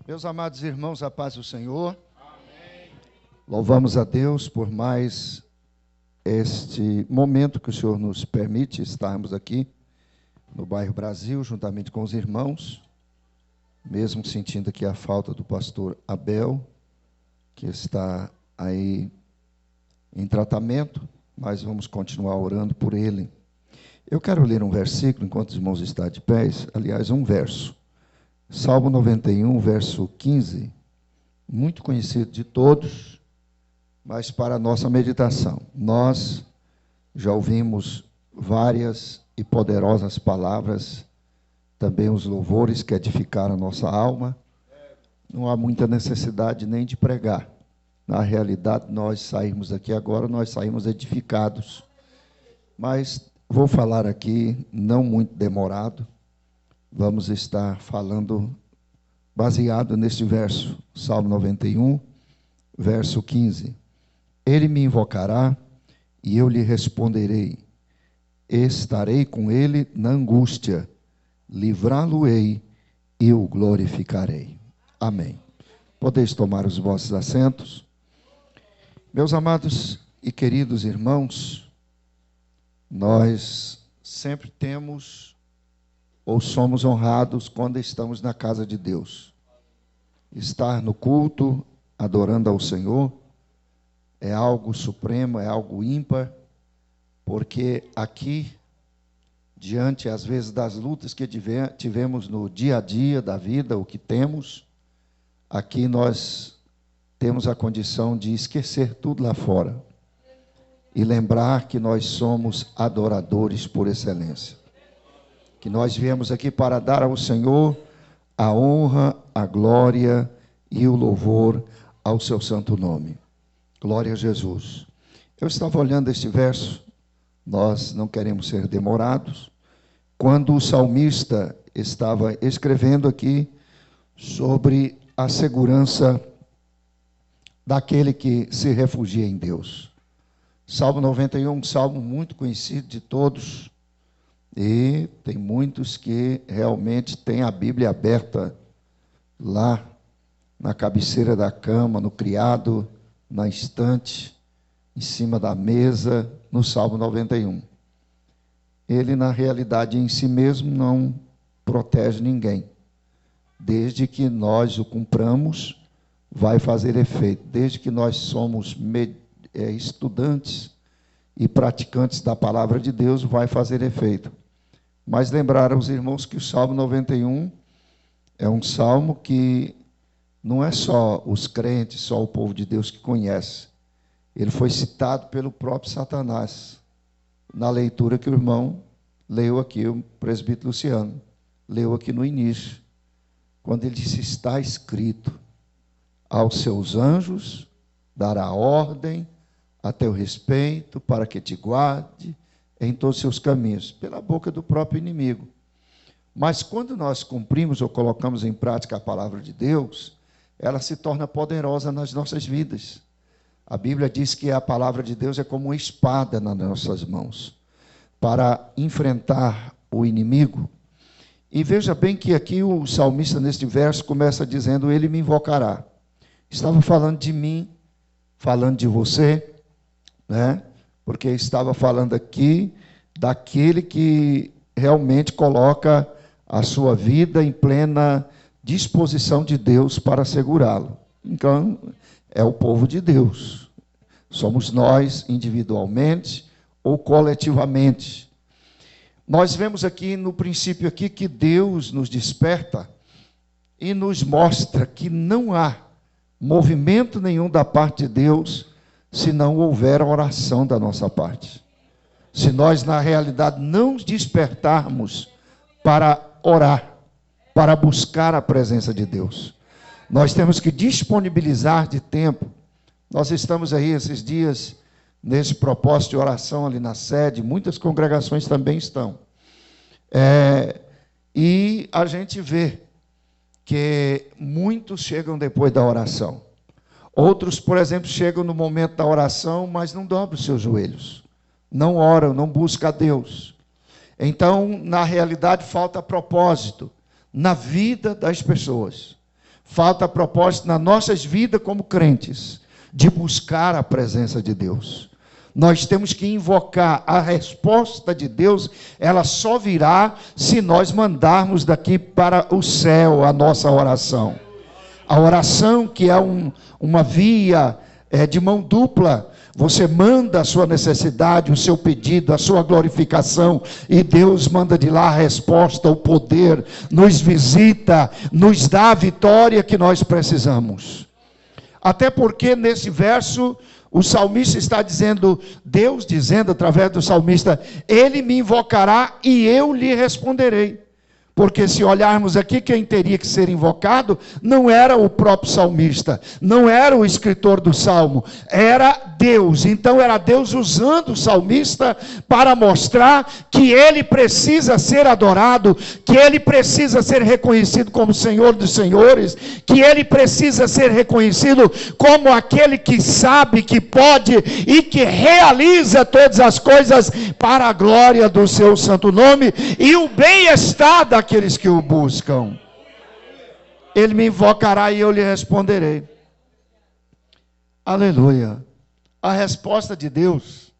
Meus amados irmãos, a paz do Senhor. Amém. Louvamos a Deus por mais este momento que o Senhor nos permite estarmos aqui no bairro Brasil, juntamente com os irmãos, mesmo sentindo aqui a falta do pastor Abel, que está aí em tratamento, mas vamos continuar orando por ele. Eu quero ler um versículo, enquanto os irmãos estão de pés, aliás, um verso. Salmo 91, verso 15, muito conhecido de todos, mas para a nossa meditação. Nós já ouvimos várias e poderosas palavras, também os louvores que edificaram a nossa alma. Não há muita necessidade nem de pregar. Na realidade, nós saímos daqui agora, nós saímos edificados. Mas vou falar aqui, não muito demorado, vamos estar falando baseado neste verso, Salmo 91, verso 15. Ele me invocará e eu lhe responderei. Estarei com ele na angústia, livrá-lo-ei e o glorificarei. Amém. Podeis tomar os vossos assentos. Meus amados e queridos irmãos, nós sempre temos ou somos honrados quando estamos na casa de Deus. Estar no culto, adorando ao Senhor, é algo supremo, é algo ímpar, porque aqui, diante às vezes das lutas que tivemos no dia a dia da vida, o que temos, aqui nós temos a condição de esquecer tudo lá fora e lembrar que nós somos adoradores por excelência. Que nós viemos aqui para dar ao Senhor a honra, a glória e o louvor ao seu santo nome. Glória a Jesus. Eu estava olhando este verso, nós não queremos ser demorados, quando o salmista estava escrevendo aqui sobre a segurança daquele que se refugia em Deus. Salmo 91, um salmo muito conhecido de todos, e tem muitos que realmente têm a Bíblia aberta lá na cabeceira da cama, no criado, na estante, em cima da mesa, no Salmo 91. Ele, na realidade, em si mesmo não protege ninguém. Desde que nós o cumpramos, vai fazer efeito. Desde que nós somos estudantes e praticantes da palavra de Deus, vai fazer efeito. Mas lembrar aos irmãos que o Salmo 91 é um salmo que não é só os crentes, só o povo de Deus que conhece. Ele foi citado pelo próprio Satanás, na leitura que o irmão leu aqui, o presbítero Luciano, leu aqui no início, quando ele disse, está escrito, aos seus anjos dará ordem a teu respeito, para que te guarde em todos os seus caminhos, pela boca do próprio inimigo. Mas quando nós cumprimos ou colocamos em prática a palavra de Deus, ela se torna poderosa nas nossas vidas. A Bíblia diz que a palavra de Deus é como uma espada nas nossas mãos, para enfrentar o inimigo. E veja bem que aqui o salmista, neste verso, começa dizendo, ele me invocará. Estava falando de mim, falando de você, né? Porque estava falando aqui daquele que realmente coloca a sua vida em plena disposição de Deus para segurá-lo. Então, é o povo de Deus. Somos nós, individualmente ou coletivamente. Nós vemos aqui, no princípio aqui, que Deus nos desperta e nos mostra que não há movimento nenhum da parte de Deus se não houver oração da nossa parte. Se nós, na realidade, não despertarmos para orar, para buscar a presença de Deus. Nós temos que disponibilizar de tempo. Nós estamos aí esses dias nesse propósito de oração ali na sede, muitas congregações também estão. E a gente vê que muitos chegam depois da oração. Outros, por exemplo, chegam no momento da oração, mas não dobram os seus joelhos. Não oram, não buscam a Deus. Então, na realidade, falta propósito na vida das pessoas. falta propósito nas nossas vidas como crentes, de buscar a presença de Deus. Nós temos que invocar a resposta de Deus, ela só virá se nós mandarmos daqui para o céu a nossa oração. A oração que é uma via de mão dupla. Você manda a sua necessidade, o seu pedido, a sua glorificação, e Deus manda de lá a resposta, o poder, nos visita, nos dá a vitória que nós precisamos. Até porque nesse verso, o salmista está dizendo, Deus dizendo através do salmista, Ele me invocará e eu lhe responderei. Porque se olharmos aqui, quem teria que ser invocado não era o próprio salmista, não era o escritor do salmo, era Deus. Então era Deus usando o salmista para mostrar que ele precisa ser adorado, que ele precisa ser reconhecido como Senhor dos Senhores, que ele precisa ser reconhecido como aquele que sabe, que pode e que realiza todas as coisas para a glória do seu santo nome e o bem-estar daqueles que o buscam. Ele me invocará e eu lhe responderei. Aleluia. A resposta de Deus,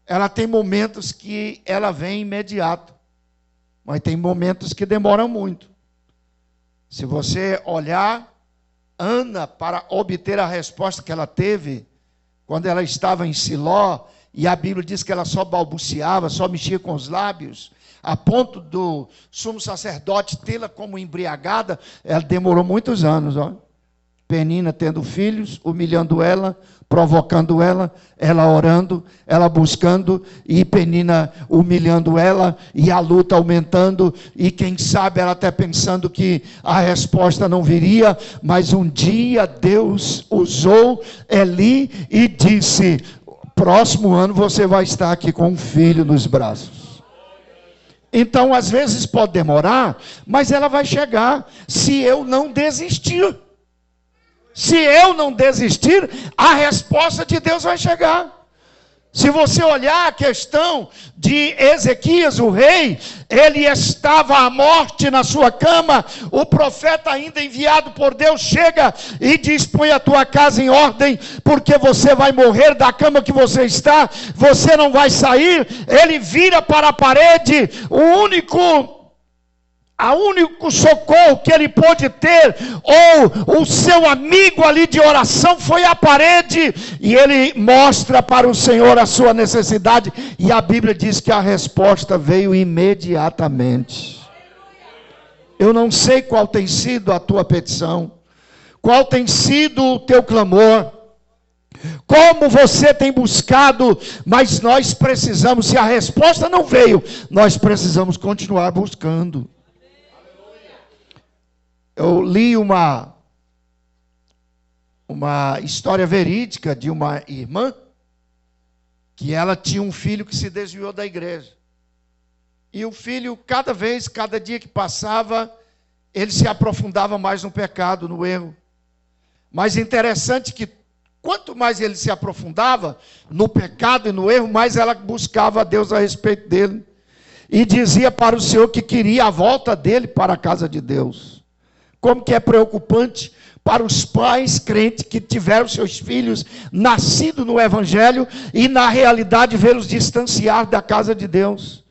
ela tem momentos que ela vem imediato, mas tem momentos que demoram muito. Se você olhar Ana para obter a resposta que ela teve quando ela estava em Siló, e a Bíblia diz que ela só balbuciava, só mexia com os lábios, a ponto do sumo sacerdote tê-la como embriagada, ela demorou muitos anos, ó. Penina tendo filhos, humilhando ela, provocando ela, ela orando, ela buscando, e Penina humilhando ela, e a luta aumentando, e quem sabe ela até pensando que a resposta não viria, mas um dia Deus usou Eli e disse, próximo ano você vai estar aqui com um filho nos braços. Então às vezes pode demorar, mas ela vai chegar, se eu não desistir. Se eu não desistir, a resposta de Deus vai chegar. Se você olhar a questão de Ezequias, o rei, ele estava à morte na sua cama, o profeta ainda enviado por Deus chega e diz, põe a tua casa em ordem, porque você vai morrer da cama que você está, você não vai sair. Ele vira para a parede, o único socorro que ele pôde ter, ou o seu amigo ali de oração, foi a parede, e ele mostra para o Senhor a sua necessidade, e a Bíblia diz que a resposta veio imediatamente. Eu não sei qual tem sido a tua petição, qual tem sido o teu clamor, como você tem buscado, mas nós precisamos, se a resposta não veio, nós precisamos continuar buscando. Eu li uma história verídica de uma irmã, que ela tinha um filho que se desviou da igreja. E o filho, cada dia que passava, ele se aprofundava mais no pecado, no erro. Mas interessante que, quanto mais ele se aprofundava no pecado e no erro, mais ela buscava a Deus a respeito dele. E dizia para o Senhor que queria a volta dele para a casa de Deus. Como que é preocupante para os pais crentes que tiveram seus filhos nascidos no Evangelho e na realidade vê-los distanciar da casa de Deus.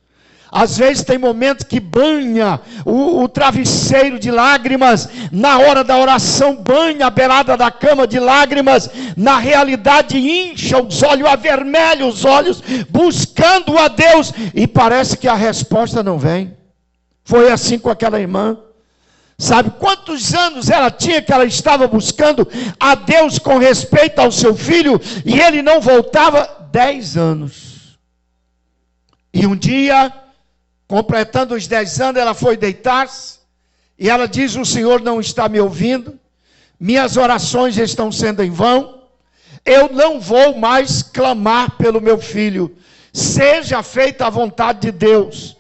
Às vezes tem momentos que banha o travesseiro de lágrimas, na hora da oração banha a beirada da cama de lágrimas, na realidade incha os olhos, avermelha os olhos, buscando a Deus, e parece que a resposta não vem. Foi assim com aquela irmã. Sabe quantos anos ela tinha que ela estava buscando a Deus com respeito ao seu filho, e ele não voltava? 10 anos. E um dia, completando os 10 anos, ela foi deitar-se, e ela diz, o Senhor não está me ouvindo, minhas orações estão sendo em vão, eu não vou mais clamar pelo meu filho, seja feita a vontade de Deus.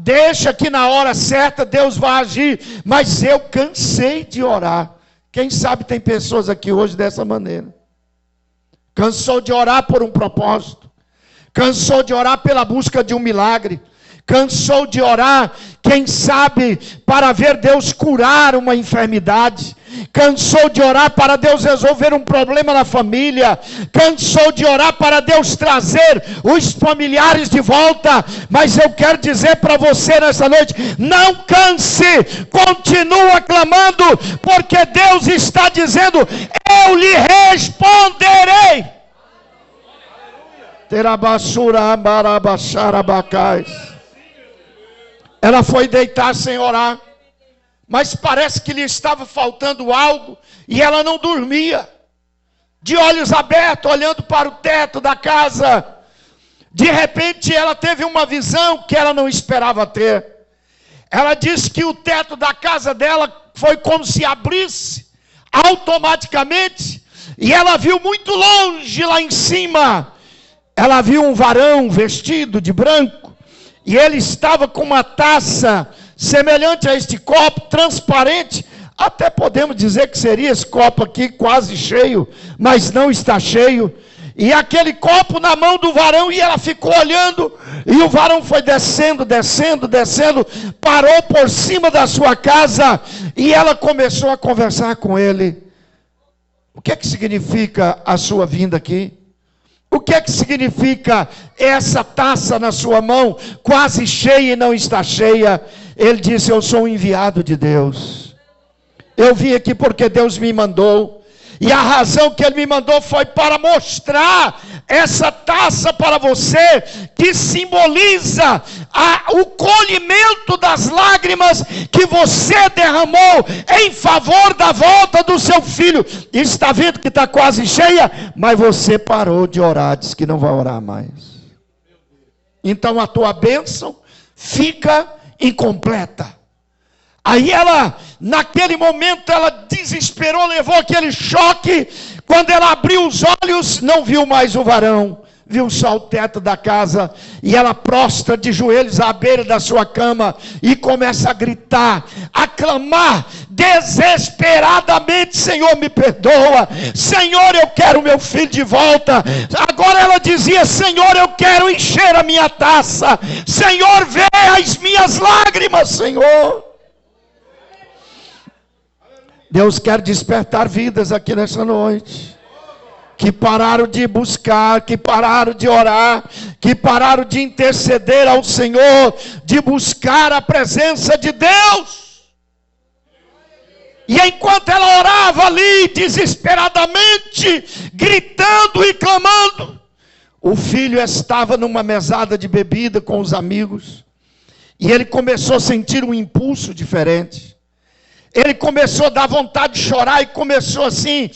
Deixa que na hora certa Deus vai agir, mas eu cansei de orar. Quem sabe tem pessoas aqui hoje dessa maneira. Cansou de orar por um propósito, cansou de orar pela busca de um milagre, cansou de orar, quem sabe, para ver Deus curar uma enfermidade, cansou de orar para Deus resolver um problema na família, cansou de orar para Deus trazer os familiares de volta, mas eu quero dizer para você nessa noite, não canse, continua clamando, porque Deus está dizendo, eu lhe responderei. Ela foi deitar sem orar, mas parece que lhe estava faltando algo, e ela não dormia, de olhos abertos, olhando para o teto da casa. De repente ela teve uma visão que ela não esperava ter. Ela disse que o teto da casa dela foi como se abrisse automaticamente, e ela viu muito longe lá em cima, ela viu um varão vestido de branco, e ele estava com uma taça semelhante a este copo, transparente, até podemos dizer que seria esse copo aqui quase cheio, mas não está cheio, e aquele copo na mão do varão, e ela ficou olhando, e o varão foi descendo, parou por cima da sua casa, e ela começou a conversar com ele. O que é que significa a sua vinda aqui? O que é que significa essa taça na sua mão, quase cheia e não está cheia? Ele disse, eu sou um enviado de Deus. Eu vim aqui porque Deus me mandou. E a razão que Ele me mandou foi para mostrar essa taça para você, que simboliza o colhimento das lágrimas que você derramou em favor da volta do seu filho. Está vendo que está quase cheia, mas você parou de orar, disse que não vai orar mais. Então a tua bênção fica incompleta. Aí ela, naquele momento, ela desesperou, levou aquele choque. Quando ela abriu os olhos, não viu mais o varão, viu só o teto da casa. E ela prostra de joelhos à beira da sua cama e começa a gritar, a clamar desesperadamente, Senhor, me perdoa. Senhor, eu quero meu filho de volta. Agora ela dizia, Senhor, eu quero encher a minha taça. Senhor, vê as minhas lágrimas, Senhor. Deus quer despertar vidas aqui nessa noite, que pararam de buscar, que pararam de orar, que pararam de interceder ao Senhor, de buscar a presença de Deus. E enquanto ela orava ali, desesperadamente, gritando e clamando, o filho estava numa mesada de bebida com os amigos, e ele começou a sentir um impulso diferente. Ele começou a dar vontade de chorar e começou assim,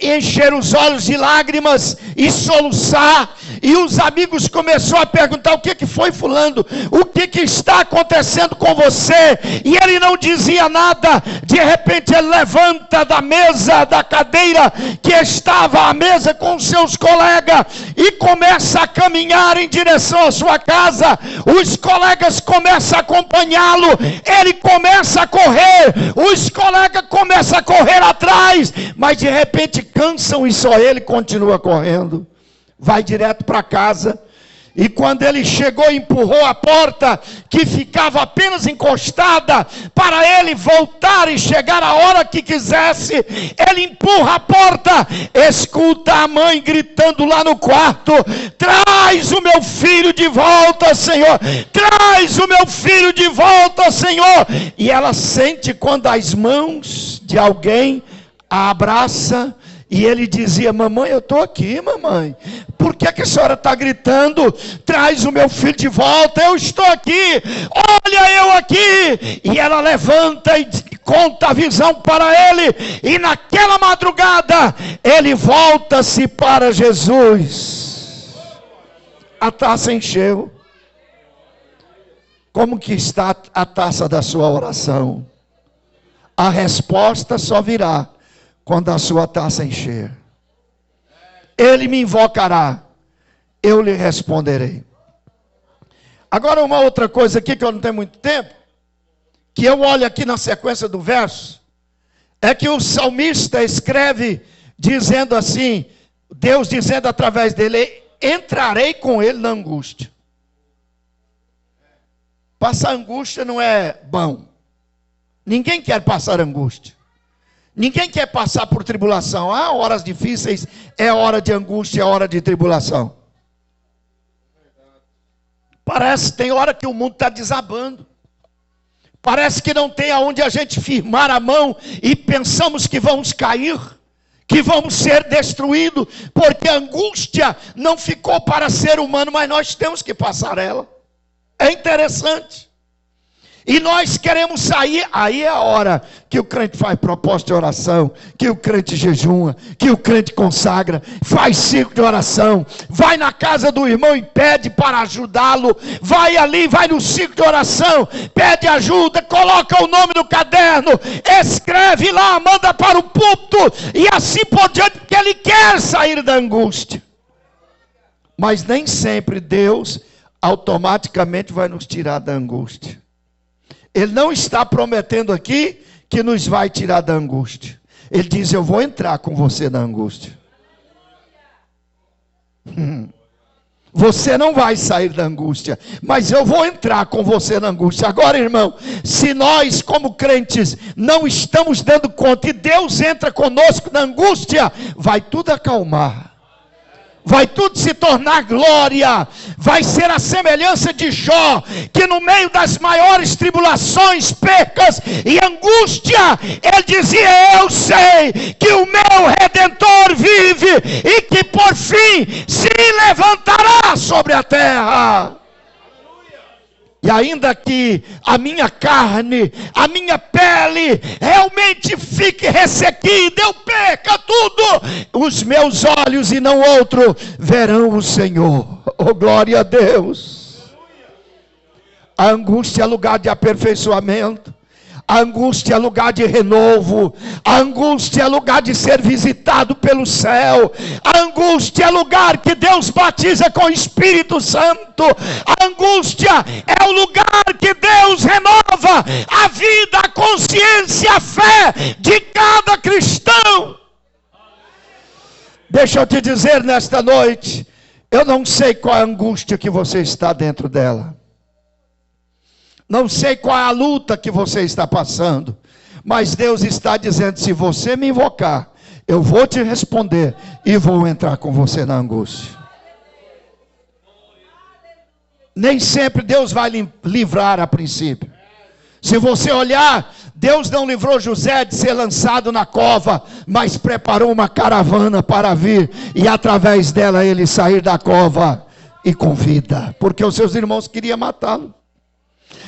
encher os olhos de lágrimas e soluçar. E os amigos começaram a perguntar, o que foi, fulano? O que está acontecendo com você? E ele não dizia nada. De repente ele levanta da mesa, da cadeira que estava à mesa com seus colegas, e começa a caminhar em direção à sua casa. Os colegas começam a acompanhá-lo. Ele começa a correr. Os colegas começam a correr atrás, mas de repente cansam e só ele continua correndo. Vai direto para casa. E quando ele chegou, empurrou a porta, que ficava apenas encostada, para ele voltar e chegar a hora que quisesse. Ele empurra a porta, escuta a mãe gritando lá no quarto, traz o meu filho de volta, Senhor, traz o meu filho de volta, Senhor. E ela sente quando as mãos de alguém a abraça. E ele dizia, mamãe, eu estou aqui, mamãe. Por que a senhora está gritando? Traz o meu filho de volta, eu estou aqui. Olha eu aqui. E ela levanta e conta a visão para ele. E naquela madrugada, ele volta-se para Jesus. A taça encheu. Como que está a taça da sua oração? A resposta só virá quando a sua taça encher. Ele me invocará, eu lhe responderei. Agora uma outra coisa aqui que eu não tenho muito tempo, que eu olho aqui na sequência do verso, é que o salmista escreve dizendo assim, Deus dizendo através dele, entrarei com ele na angústia. Passar angústia não é bom. Ninguém quer passar angústia. Ninguém quer passar por tribulação. Ah, horas difíceis é hora de angústia, é hora de tribulação. Parece, tem hora que o mundo está desabando. Parece que não tem aonde a gente firmar a mão e pensamos que vamos cair, que vamos ser destruídos, porque a angústia não ficou para ser humano, mas nós temos que passar ela. É interessante. E nós queremos sair, aí é a hora que o crente faz propósito de oração, que o crente jejuma, que o crente consagra, faz ciclo de oração, vai na casa do irmão e pede para ajudá-lo, vai ali, vai no ciclo de oração, pede ajuda, coloca o nome no caderno, escreve lá, manda para o púlpito, e assim por diante, porque ele quer sair da angústia. Mas nem sempre Deus automaticamente vai nos tirar da angústia. Ele não está prometendo aqui que nos vai tirar da angústia. Ele diz, eu vou entrar com você na angústia. Você não vai sair da angústia, mas eu vou entrar com você na angústia. Agora, irmão, se nós como crentes não estamos dando conta e Deus entra conosco na angústia, vai tudo acalmar. Vai tudo se tornar glória, vai ser a semelhança de Jó, que no meio das maiores tribulações, percas e angústia, ele dizia, eu sei que o meu Redentor vive, e que por fim se levantará sobre a terra. E ainda que a minha carne, a minha pele realmente fique ressequida, eu perca tudo, os meus olhos e não outro verão o Senhor. Oh, glória a Deus. A angústia é lugar de aperfeiçoamento. A angústia é lugar de renovo. A angústia é lugar de ser visitado pelo céu. A angústia é lugar que Deus batiza com o Espírito Santo. A angústia é o lugar que Deus renova a vida, a consciência, a fé de cada cristão. Deixa eu te dizer nesta noite, eu não sei qual é a angústia que você está dentro dela. Não sei qual é a luta que você está passando, mas Deus está dizendo, se você me invocar, eu vou te responder e vou entrar com você na angústia. Nem sempre Deus vai livrar a princípio. Se você olhar, Deus não livrou José de ser lançado na cova, mas preparou uma caravana para vir, e através dela ele sair da cova e com vida, porque os seus irmãos queriam matá-lo.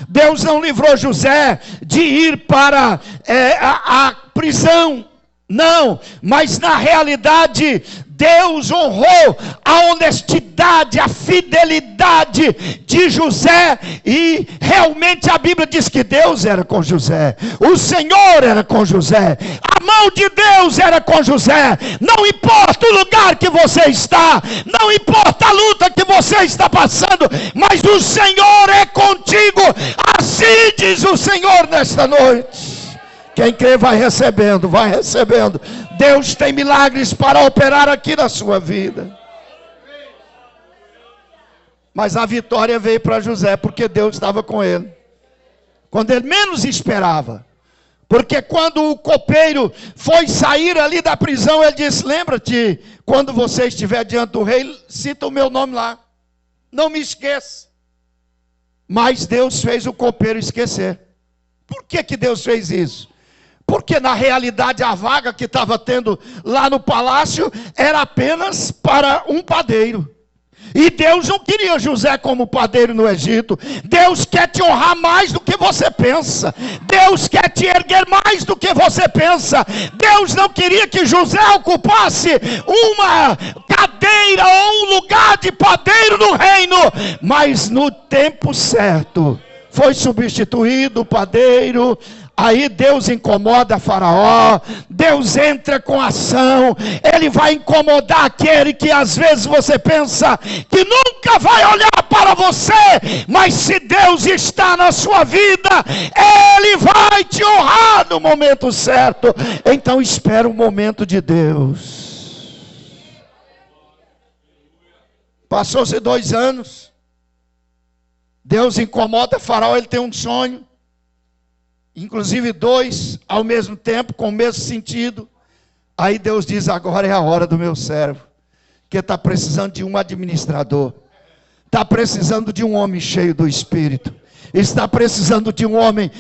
Deus não livrou José de ir para a prisão, não, mas na realidade Deus honrou a honestidade, a fidelidade de José, e realmente a Bíblia diz que Deus era com José, o Senhor era com José, a mão de Deus era com José. Não importa o lugar que você está, não importa a luta que você está passando, mas o Senhor é contigo, assim diz o Senhor nesta noite. Quem crê vai recebendo, vai recebendo. Deus tem milagres para operar aqui na sua vida. Mas a vitória veio para José, porque Deus estava com ele, quando ele menos esperava. Porque quando o copeiro foi sair ali da prisão, ele disse, lembra-te, quando você estiver diante do rei, cita o meu nome lá, não me esqueça. Mas Deus fez o copeiro esquecer. Por que Deus fez isso? Porque na realidade a vaga que estava tendo lá no palácio era apenas para um padeiro. E Deus não queria José como padeiro no Egito. Deus quer te honrar mais do que você pensa. Deus quer te erguer mais do que você pensa. Deus não queria que José ocupasse uma cadeira ou um lugar de padeiro no reino. Mas no tempo certo foi substituído o padeiro. Aí Deus incomoda Faraó, Deus entra com ação, Ele vai incomodar aquele que às vezes você pensa que nunca vai olhar para você, mas se Deus está na sua vida, Ele vai te honrar no momento certo. Então espera o momento de Deus. Passou-se 2 anos, Deus incomoda Faraó, ele tem um sonho. inclusive dois ao mesmo tempo, com o mesmo sentido. Aí Deus diz: agora é a hora do meu servo, que está precisando de um administrador, está precisando de um homem cheio do Espírito, está precisando de um homem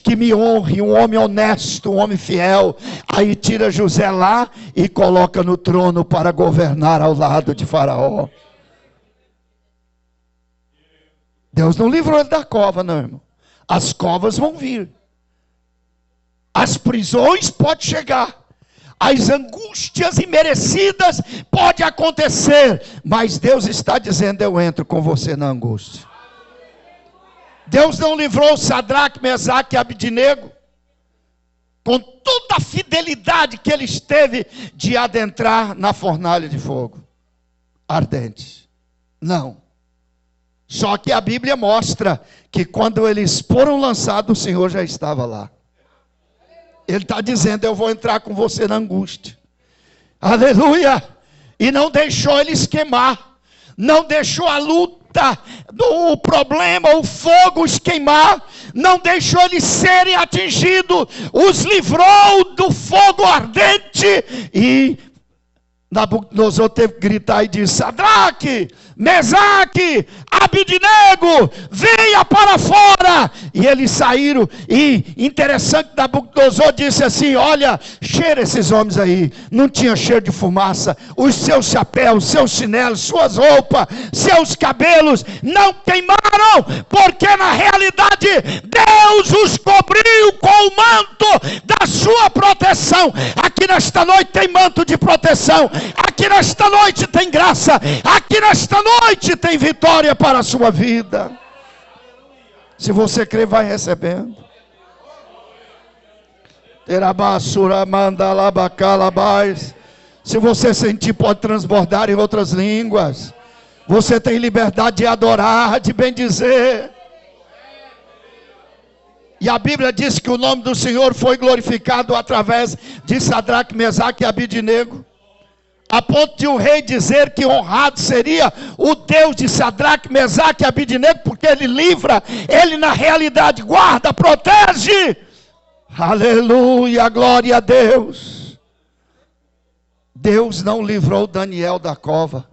que me honre, um homem honesto, um homem fiel. Aí tira José lá e coloca no trono para governar ao lado de Faraó. Deus não livrou ele da cova, não, irmão. As covas vão vir, as prisões podem chegar, as angústias imerecidas podem acontecer, mas Deus está dizendo: eu entro com você na angústia. Deus não livrou Sadraque, Mesaque e Abidnego com toda a fidelidade que eles teve de adentrar na fornalha de fogo ardente. Não. Só que a Bíblia mostra que quando eles foram lançados, o Senhor já estava lá. Ele está dizendo: eu vou entrar com você na angústia. Aleluia! E não deixou eles queimar, não deixou a luta, o problema, o fogo os queimar, não deixou eles serem atingidos, os livrou do fogo ardente. E Nabucodonosor teve que gritar e disse: Sadraque, Mesaque, Abidnego, venha para fora. E eles saíram. E interessante, Nabucodonosor disse assim: olha, cheira esses homens aí. Não tinha cheiro de fumaça. Os seus chapéus, seus chinelos, suas roupas, seus cabelos não queimaram, porque na realidade Deus os cobriu com o manto da sua proteção. Aqui nesta noite tem manto de proteção. Aqui nesta noite tem graça. Aqui nesta noite tem vitória para a sua vida. Se você crer, vai recebendo. Se você sentir, pode transbordar em outras línguas. Você tem liberdade de adorar, de bendizer. E a Bíblia diz que o nome do Senhor foi glorificado através de Sadraque, Mesaque e Abidnego, a ponto de o rei dizer que honrado seria o Deus de Sadraque, Mesaque e Abidnego, porque ele livra, ele na realidade guarda, protege. Aleluia, glória a Deus. Deus não livrou Daniel da cova.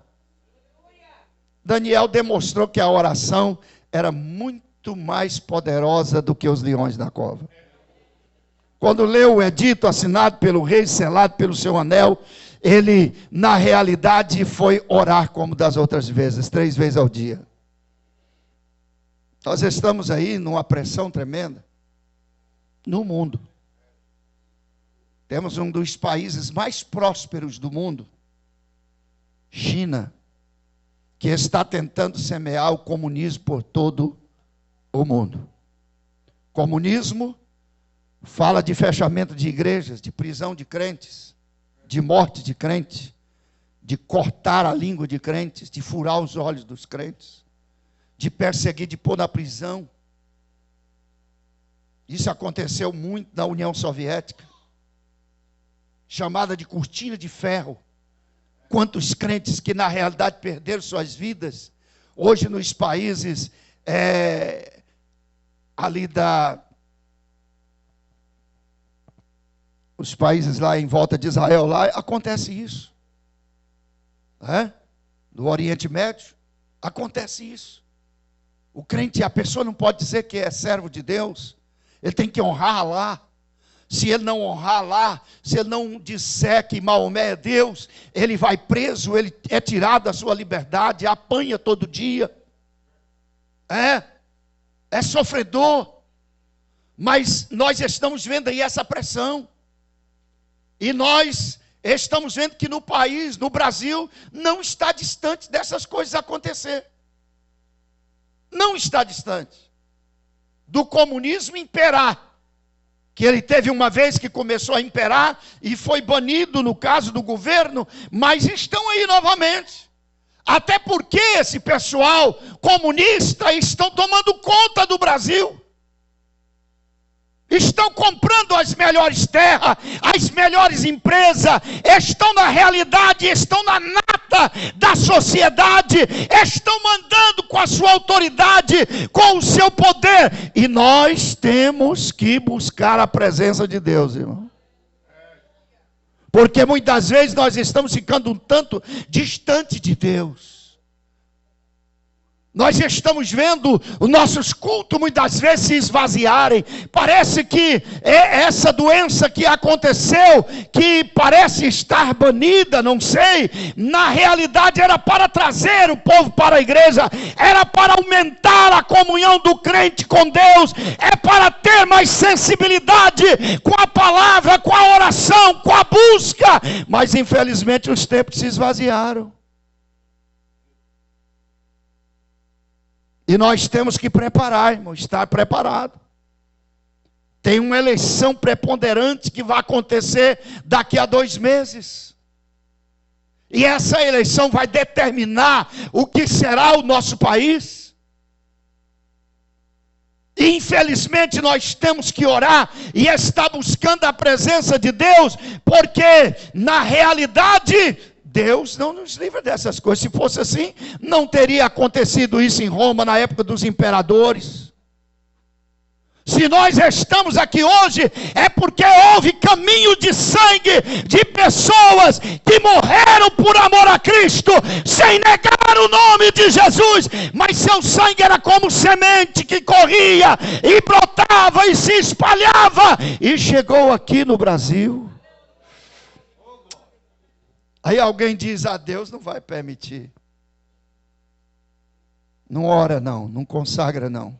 Daniel demonstrou que a oração era muito mais poderosa do que os leões da cova. Quando leu o edito assinado pelo rei, selado pelo seu anel, ele, na realidade, foi orar como das outras vezes, 3 vezes ao dia. Nós estamos aí numa pressão tremenda no mundo. Temos um dos países mais prósperos do mundo, China, que está tentando semear o comunismo por todo o mundo. Comunismo fala de fechamento de igrejas, de prisão de crentes, de morte de crente, de cortar a língua de crentes, de furar os olhos dos crentes, de perseguir, de pôr na prisão. Isso aconteceu muito na União Soviética, chamada de cortina de ferro. Quantos crentes que na realidade perderam suas vidas, hoje nos países ali os países lá em volta de Israel, lá acontece isso. No Oriente Médio, acontece isso. O crente, a pessoa não pode dizer que é servo de Deus, ele tem que honrar lá. Se ele não honrar lá, se ele não disser que Maomé é Deus, ele vai preso, ele é tirado da sua liberdade, apanha todo dia. É sofredor. Mas nós estamos vendo aí essa pressão. E nós estamos vendo que no país, no Brasil, não está distante dessas coisas acontecer. Não está distante do comunismo imperar. Que ele teve uma vez que começou a imperar e foi banido no caso do governo, mas estão aí novamente. Até porque esse pessoal comunista estão tomando conta do Brasil. estão comprando as melhores terras, as melhores empresas, estão na realidade, estão na nata da sociedade, estão mandando com a sua autoridade, com o seu poder, e nós temos que buscar a presença de Deus, irmão. Porque muitas vezes nós estamos ficando um tanto distante de Deus. Nós estamos vendo os nossos cultos muitas vezes se esvaziarem. Parece que é essa doença que aconteceu, que parece estar banida, não sei. Na realidade era para trazer o povo para a igreja, era para aumentar a comunhão do crente com Deus, é para ter mais sensibilidade com a palavra, com a oração, com a busca. Mas infelizmente os tempos se esvaziaram. E nós temos que preparar, irmão, estar preparado. Tem uma eleição preponderante que vai acontecer daqui a 2 meses. E essa eleição vai determinar o que será o nosso país. E infelizmente nós temos que orar e estar buscando a presença de Deus, porque na realidade Deus não nos livra dessas coisas. Se fosse assim, não teria acontecido isso em Roma na época dos imperadores. Se nós estamos aqui hoje, é porque houve caminho de sangue de pessoas que morreram por amor a Cristo, sem negar o nome de Jesus, mas seu sangue era como semente que corria e brotava e se espalhava e chegou aqui no Brasil. Aí alguém diz: a Deus não vai permitir. Não ora não, não consagra não.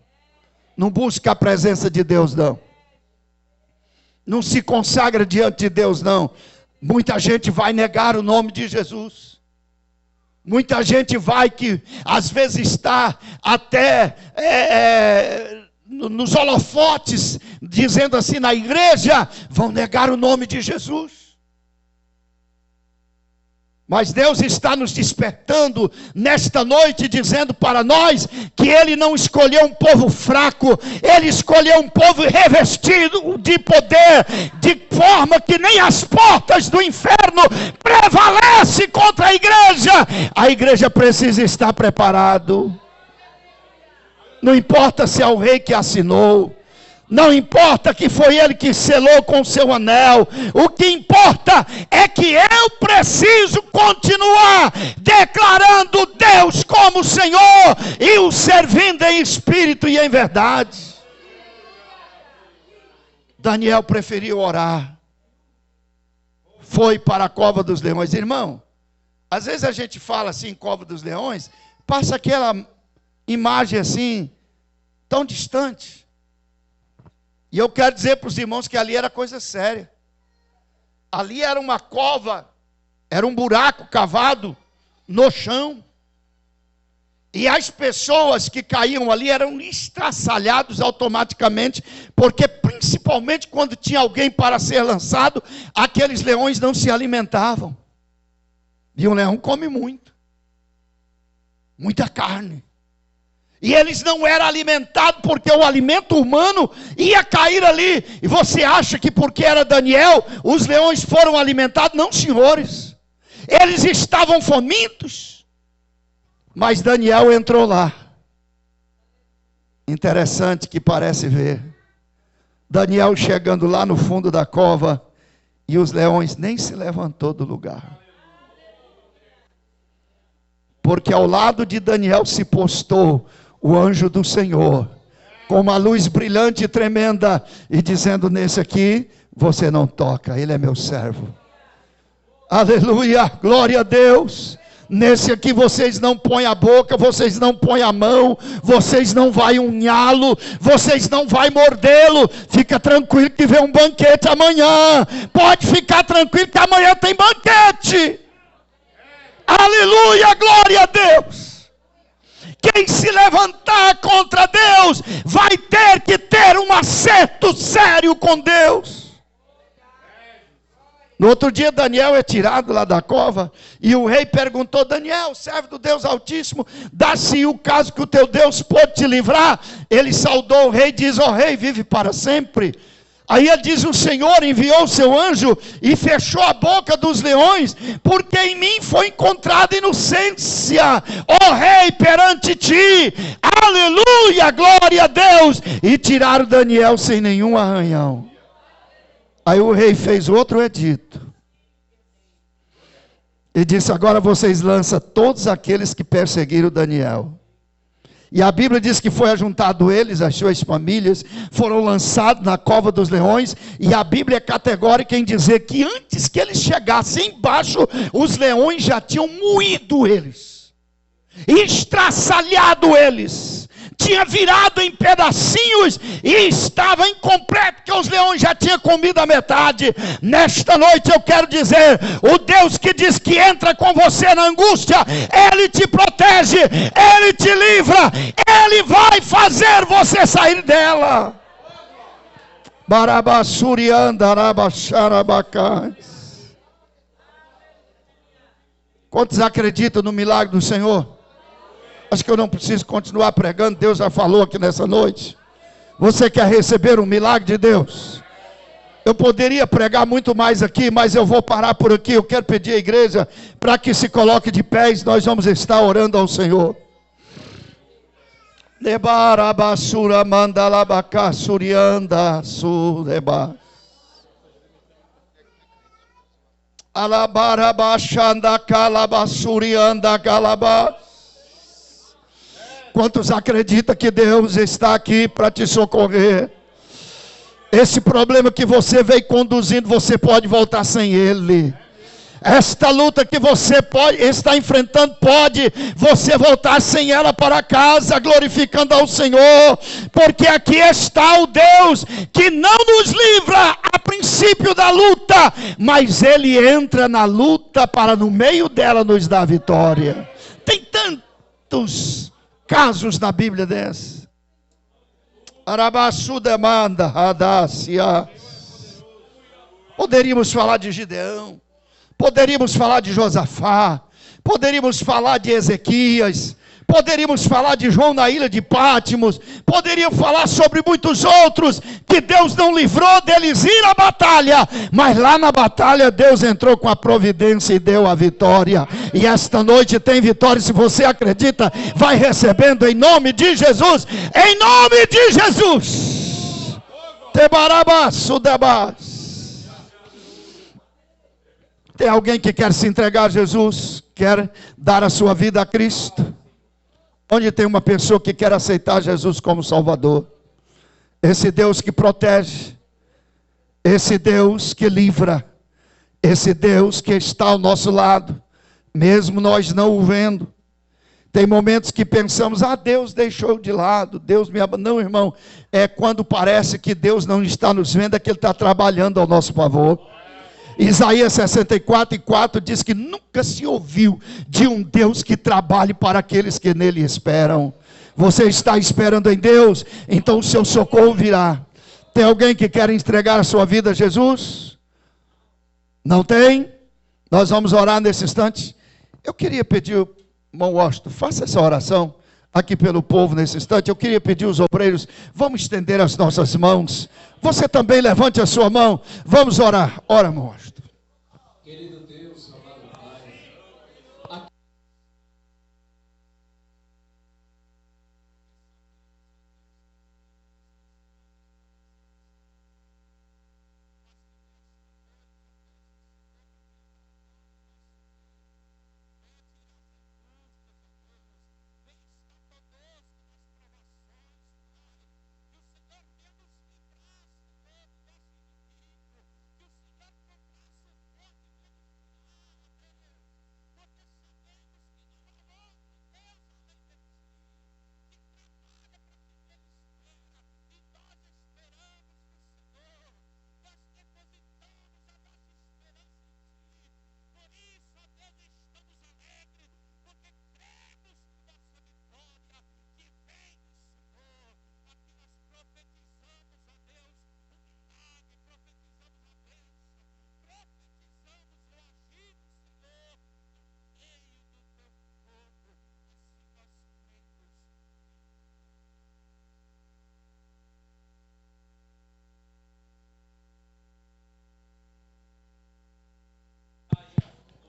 Não busca a presença de Deus não. Não se consagra diante de Deus não. Muita gente vai negar o nome de Jesus. Muita gente vai que às vezes está até nos holofotes, dizendo assim na igreja, vão negar o nome de Jesus. Mas Deus está nos despertando nesta noite, dizendo para nós que Ele não escolheu um povo fraco, Ele escolheu um povo revestido de poder, de forma que nem as portas do inferno prevalecem contra a igreja. A igreja precisa estar preparado. Não importa se é o rei que assinou, não importa que foi ele que selou com o seu anel. O que importa é que eu preciso continuar declarando Deus como Senhor e o servindo em espírito e em verdade. Daniel preferiu orar. Foi para a cova dos leões. Irmão, às vezes a gente fala assim, cova dos leões, passa aquela imagem assim, tão distante. E eu quero dizer para os irmãos que ali era coisa séria. Ali era uma cova, era um buraco cavado no chão. E as pessoas que caíam ali eram estraçalhados automaticamente, porque principalmente quando tinha alguém para ser lançado, aqueles leões não se alimentavam. E um leão come muito, muita carne. E eles não eram alimentados, porque o alimento humano ia cair ali. E você acha que porque era Daniel, os leões foram alimentados? Não, senhores. Eles estavam famintos. Mas Daniel entrou lá. Interessante que parece ver. Daniel chegando lá no fundo da cova, e os leões nem se levantou do lugar. Porque ao lado de Daniel se postou o anjo do Senhor, com uma luz brilhante e tremenda, e dizendo: nesse aqui, você não toca, ele é meu servo. Aleluia, glória a Deus. Nesse aqui vocês não põem a boca, vocês não põem a mão, vocês não vai unhá-lo, vocês não vai mordê-lo. Fica tranquilo que vem um banquete amanhã. Pode ficar tranquilo que amanhã tem banquete. Aleluia, glória a Deus. Quem se levantar contra Deus vai ter que ter um acerto sério com Deus. No outro dia Daniel é tirado lá da cova, e o rei perguntou: Daniel, servo do Deus Altíssimo, dá-se o caso que o teu Deus pode te livrar? Ele saudou o rei e diz: ó rei, vive para sempre. Aí ele diz: o Senhor enviou o seu anjo e fechou a boca dos leões, porque em mim foi encontrada inocência, ó rei, perante ti. Aleluia, glória a Deus. E tiraram Daniel sem nenhum arranhão. Aí o rei fez outro edito e disse: agora vocês lançam todos aqueles que perseguiram Daniel. E a Bíblia diz que foi ajuntado eles, as suas famílias, foram lançados na cova dos leões. E a Bíblia é categórica em dizer que antes que eles chegassem embaixo, os leões já tinham moído eles, estraçalhado eles, tinha virado em pedacinhos e estava incompleto, porque os leões já tinham comido a metade. Nesta noite eu quero dizer: o Deus que diz que entra com você na angústia, Ele te protege, Ele te livra, Ele vai fazer você sair dela. Quantos acreditam no milagre do Senhor? Acho que eu não preciso continuar pregando, Deus já falou aqui nessa noite. Você quer receber um milagre de Deus? Eu poderia pregar muito mais aqui, mas eu vou parar por aqui. Eu quero pedir à igreja para que se coloque de pés. Nós vamos estar orando ao Senhor. Debarabasura mandalabacá surianda sudeba. Alabarabachanda calabasurianda calabas. Quantos acreditam que Deus está aqui para te socorrer? Esse problema que você veio conduzindo, você pode voltar sem ele. Esta luta que você está enfrentando, pode você voltar sem ela para casa, glorificando ao Senhor. Porque aqui está o Deus que não nos livra a princípio da luta, mas Ele entra na luta para no meio dela nos dar vitória. Tem tantos casos na Bíblia dessa. Arabaçu demanda, Radácia. Poderíamos falar de Gideão, poderíamos falar de Josafá, poderíamos falar de Ezequias, poderíamos falar de João na ilha de Pátimos, poderíamos falar sobre muitos outros que Deus não livrou deles ir à batalha, mas lá na batalha Deus entrou com a providência e deu a vitória. E esta noite tem vitória. Se você acredita, vai recebendo em nome de Jesus, em nome de Jesus. Tebarabaço debas. Tem alguém que quer se entregar a Jesus, quer dar a sua vida a Cristo? Onde tem uma pessoa que quer aceitar Jesus como Salvador? Esse Deus que protege, esse Deus que livra, esse Deus que está ao nosso lado, mesmo nós não o vendo. Tem momentos que pensamos: Deus deixou de lado, Deus me abandonou. Não, irmão, é quando parece que Deus não está nos vendo, é que Ele está trabalhando ao nosso favor. Isaías 64:4 diz que nunca se ouviu de um Deus que trabalhe para aqueles que nele esperam. Você está esperando em Deus, então o seu socorro virá. Tem alguém que quer entregar a sua vida a Jesus? Não tem? Nós vamos orar nesse instante. Eu queria pedir, irmão Washington, faça essa oração aqui pelo povo nesse instante. Eu queria pedir aos obreiros, vamos estender as nossas mãos. Você também levante a sua mão. Vamos orar. Ora, irmão Washington. Querido Deus, amado Pai,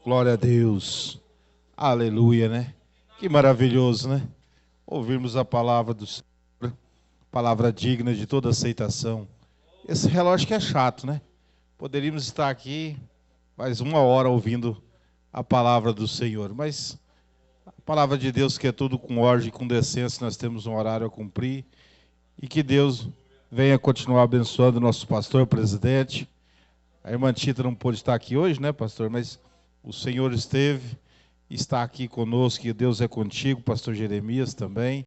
Glória a Deus. Aleluia, né? Que maravilhoso, né? Ouvirmos a palavra do Senhor, palavra digna de toda aceitação. Esse relógio que é chato, né? Poderíamos estar aqui mais 1 hora ouvindo a palavra do Senhor, mas a palavra de Deus que é tudo com ordem e com decência, nós temos um horário a cumprir e que Deus venha continuar abençoando o nosso pastor, presidente. A irmã Tita não pôde estar aqui hoje, né, pastor? Mas o Senhor esteve, está aqui conosco, e Deus é contigo, pastor Jeremias também.